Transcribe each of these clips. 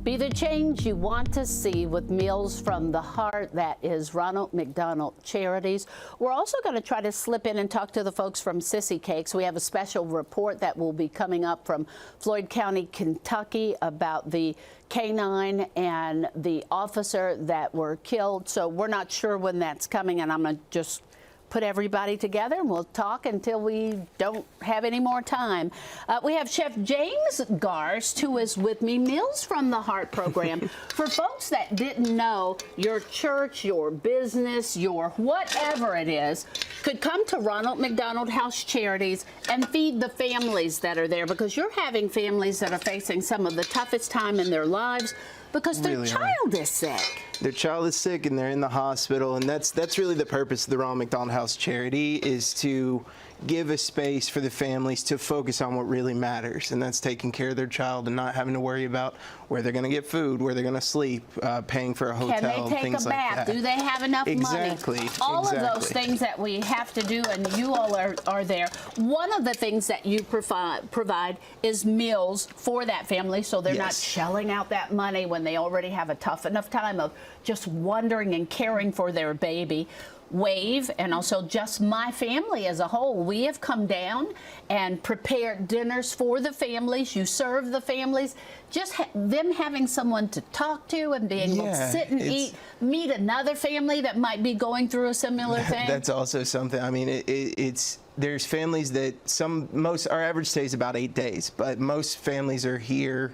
Be the change you want to see with Meals from the Heart. That is Ronald McDonald Charities. We're also going to try to slip in and talk to the folks from Sissy Cakes. We have a special report that will be coming up from Floyd County, Kentucky about the canine and the officer that were killed. So we're not sure when that's coming, and I'm going to just put everybody together and we'll talk until we don't have any more time. We have Chef James Garst, who is with me, Meals from the Heart program. For folks that didn't know, your church, your business, your whatever it is, could come to Ronald McDonald House Charities and feed the families that are there, because you're having families that are facing some of the toughest time in their lives because their child is sick. Their child is sick and they're in the hospital, and that's really the purpose of the Ronald McDonald House Charity, is to give a space for the families to focus on what really matters, and that's taking care of their child and not having to worry about where they're going to get food, where they're going to sleep, paying for a hotel, Can they take things a like bath? that. Do they have enough Exactly. money? All of those things that we have to do, and you all are there. One of the things that you provide is meals for that family, so they're not shelling out that money when they already have a tough enough time of just wondering and caring for their baby. Wave, and also just my family as a whole, we have come down and prepared dinners for the families. You serve the families. Just them having someone to talk to and being able to sit and eat, meet another family that might be going through a similar thing. That's also something. I mean, there's families that our average stay is about 8 days, but most families are here.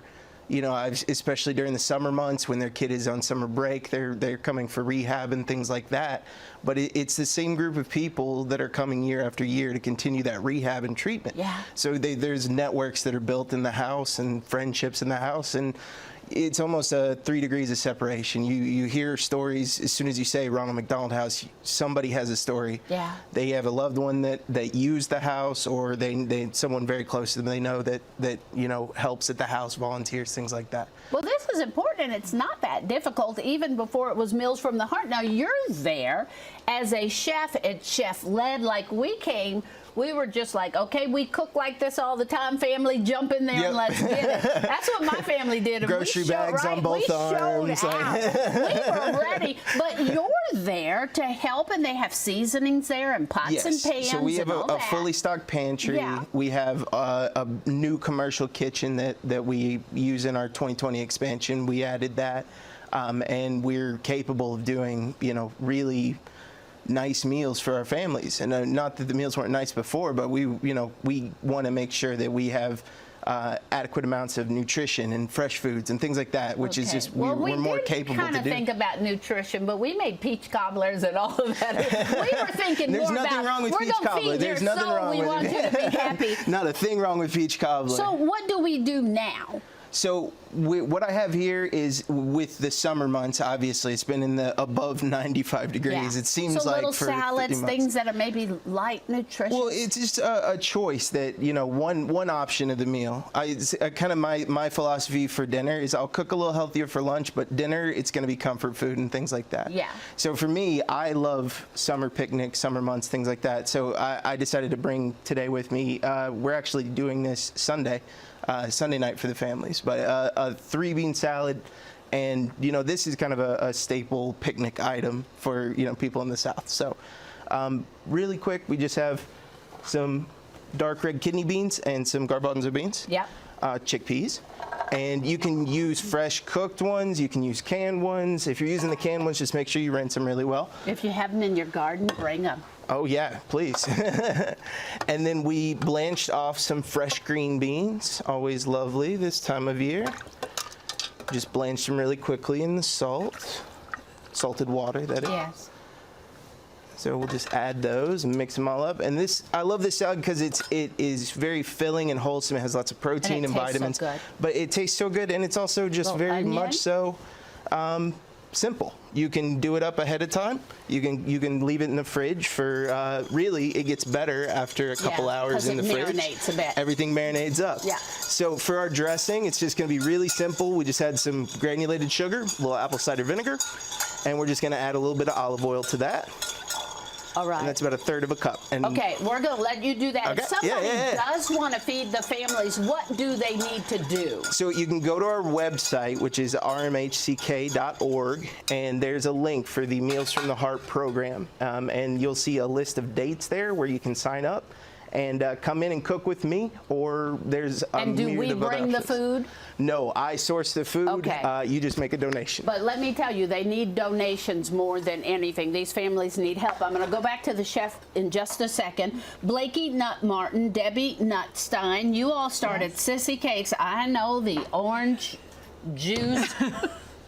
You know, especially during the summer months when their kid is on summer break, they're coming for rehab and things like that. But it's the same group of people that are coming year after year to continue that rehab and treatment. Yeah. So there's networks that are built in the house and friendships in the house, and it's almost 3 degrees of separation. You hear stories as soon as you say Ronald McDonald House. Somebody has a story. Yeah. They have a loved one that used the house, or they someone very close to them they know that you know helps at the house, volunteers, things like that. Well, this is important. It's not that difficult, even before it was Meals from the Heart. Now you're there as a chef. It's chef-led. Like we came. We were just like, okay, we cook like this all the time. Family, jump in there and let's get it. That's what my family did. Grocery bags on both arms. We were ready. But you're there to help, and they have seasonings there and pots and pans. So we have a fully stocked pantry. Yeah. We have a new commercial kitchen that we use in our 2020 expansion. We added that, and we're capable of doing, you know, really nice meals for our families. And not that the meals weren't nice before, but we want to make sure that we have adequate amounts of nutrition and fresh foods and things like that, which is just we're more capable to do. We kind of think about nutrition, but we made peach cobblers and all of that. We were thinking more about, there's nothing wrong with peach cobbler. There's nothing wrong with it. We want you to be happy. Not a thing wrong with peach cobbler. So what do we do now? So what I have here is, with the summer months, obviously it's been in the above 95 degrees. Yeah. It seems like little for salads, things that are maybe light nutrition. Well, it's just a choice that, you know, one option of the meal. Kind of my philosophy for dinner is I'll cook a little healthier for lunch, but dinner it's going to be comfort food and things like that. Yeah. So for me, I love summer picnics, summer months, things like that. So I decided to bring today with me. We're actually doing this Sunday night for the families, but a 3-bean salad, and you know this is kind of a staple picnic item for people in the South. So really quick, we just have some dark red kidney beans and some garbanzo beans. Yeah. Chickpeas, and you can use fresh cooked ones. You can use canned ones. If you're using the canned ones, just make sure you rinse them really well. If you have them in your garden, bring them. Oh yeah, please. And then we blanched off some fresh green beans, always lovely this time of year. Just blanch them really quickly in the salted water, that is. Yes. So we'll just add those and mix them all up. And I love this salad because it is very filling and wholesome. It has lots of protein and vitamins. So good. But it tastes so good, and it's also just very much so simple. You can do it up ahead of time. You can leave it in the fridge for really it gets better after a couple hours in the fridge. Marinates a bit. Everything marinates up. Yeah. So for our dressing, it's just going to be really simple. We just had some granulated sugar, a little apple cider vinegar, and we're just going to add a little bit of olive oil to that. All right. And that's about 1/3 of a cup. And okay, we're going to let you do that. Okay. If somebody does want to feed the families, what do they need to do? So you can go to our website, which is rmhck.org, and there's a link for the Meals from the Heart program. And you'll see a list of dates there where you can sign up and come in and cook with me, or there's a And do we bring the food? No, I source the food. Okay. You just make a donation. But let me tell you, they need donations more than anything. These families need help. I'm going to go back to the chef in just a second. Blakey Nut Martin, Debbie Nutstein, you all started Sissy Cakes. I know the orange juice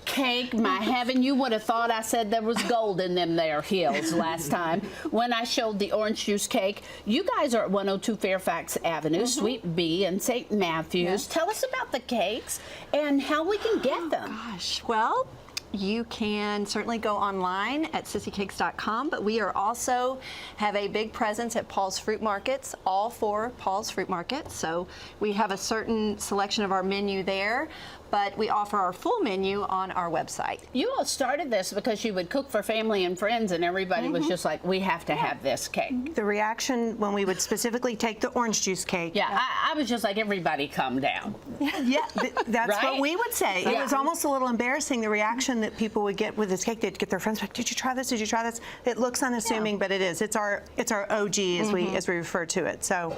cake, my heaven, you would have thought I said there was gold in them there heels last time when I showed the orange juice cake. You guys are at 102 Fairfax Avenue, Suite B in St. Matthews. Yes. Tell us about the cakes and how we can get them. Gosh, well, you can certainly go online at sissycakes.com, but we are also have a big presence at Paul's Fruit Markets, all 4 Paul's Fruit Markets. So we have a certain selection of our menu there, but we offer our full menu on our website. You all started this because you would cook for family and friends, and everybody was just like, we have to have this cake. The reaction when we would specifically take the orange juice cake. Yeah, I was just like, everybody calm down. Yeah, that's Right? what we would say. It Yeah. was almost a little embarrassing, the reaction that people would get with this cake. They'd get their friends back, did you try this? Did you try this? It looks unassuming, but it is. It's our OG as we refer to it. So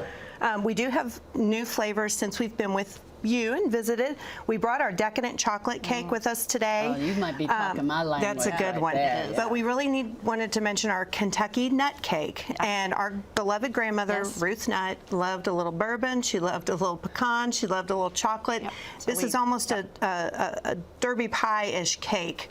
we do have new flavors since we've been with you and visited. We brought our decadent chocolate cake with us today. Oh, you might be talking my language. That's a good one. There. But we really wanted to mention our Kentucky nut cake. And our beloved grandmother, Ruth Nutt, loved a little bourbon. She loved a little pecan. She loved a little chocolate. Yep. This is almost a Derby pie-ish cake.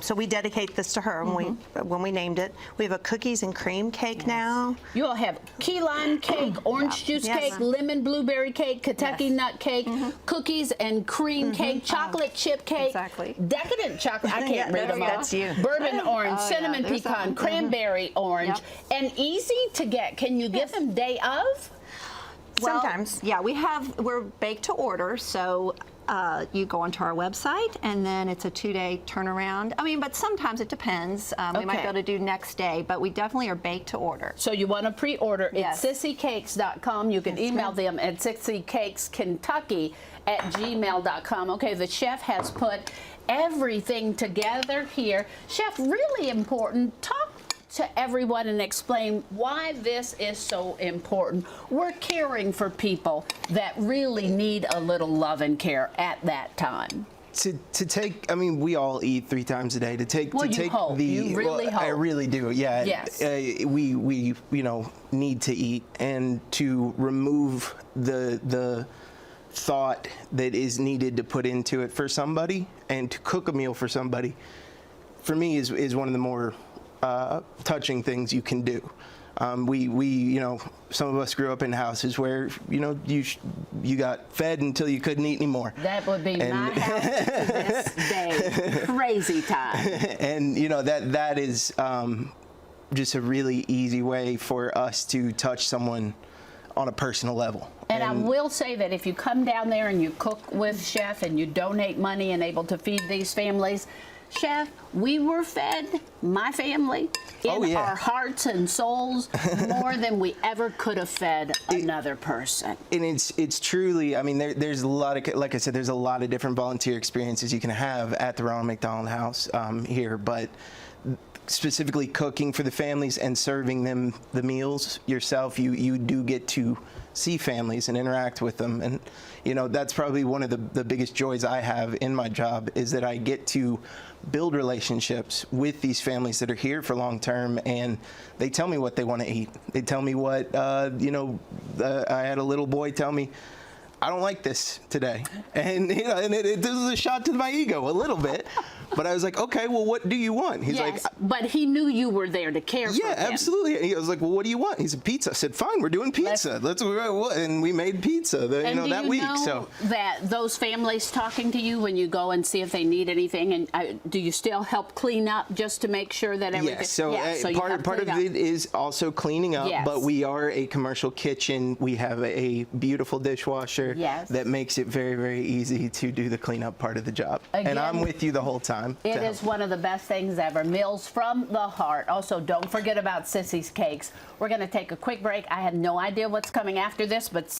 So we dedicate this to her when we named it. We have a cookies and cream cake now. You all have key lime cake, orange juice cake, lemon blueberry cake, Kentucky nut cake, cookies and cream cake, chocolate chip cake, decadent chocolate. I can't read them all. That's you. Bourbon orange, cinnamon pecan, cranberry orange, and easy to get. Can you get them day of? Well, Sometimes. Yeah, we're baked to order, so you go onto our website, and then it's a 2-day turnaround. I mean, but sometimes it depends. We might be able to do next day, but we definitely are baked to order. So you want to pre-order. Yes. It's sissycakes.com. You can email them at sissycakeskentucky@gmail.com. Okay, the chef has put everything together here. Chef, really important. Talk to everyone and explain why this is so important. We're caring for people that really need a little love and care at that time. To take, I mean, we all eat 3 times a day. To take, Well, to you take hope. the, You really hope. I really do. Yeah. Yes. We need to eat, and to remove the thought that is needed to put into it for somebody, and to cook a meal for somebody, for me is one of the more touching things you can do. We some of us grew up in houses where you got fed until you couldn't eat anymore. That would be my house to this day. Crazy time. And that is just a really easy way for us to touch someone on a personal level. And I will say that if you come down there and you cook with Chef and you donate money and able to feed these families, Chef, we were fed, my family, in our hearts and souls more than we ever could have fed another person. And it's truly, I mean, there's a lot of, like I said, there's a lot of different volunteer experiences you can have at the Ronald McDonald House here, but specifically cooking for the families and serving them the meals yourself, you do get to see families and interact with them. And that's probably one of the biggest joys I have in my job, is that I get to build relationships with these families that are here for long term, and they tell me what they want to eat. They tell me what I had a little boy tell me, I don't like this today, and this is a shot to my ego a little bit. But I was like, okay, well, what do you want? He's like, but he knew you were there to care for him. Yeah, absolutely. And he was like, well, what do you want? He said, pizza. I said, fine, we're doing pizza. And we made pizza that week. So that those families talking to you when you go and see if they need anything, and do you still help clean up just to make sure that everything? Yes. So, part of it is also cleaning up. Yes. But we are a commercial kitchen. We have a beautiful dishwasher that makes it very, very easy to do the cleanup part of the job. Again, and I'm with you the whole time. time. It is one of the best things ever. Meals from the heart. Also, don't forget about Sissy's Cakes. We're going to take a quick break. I have no idea what's coming after this, but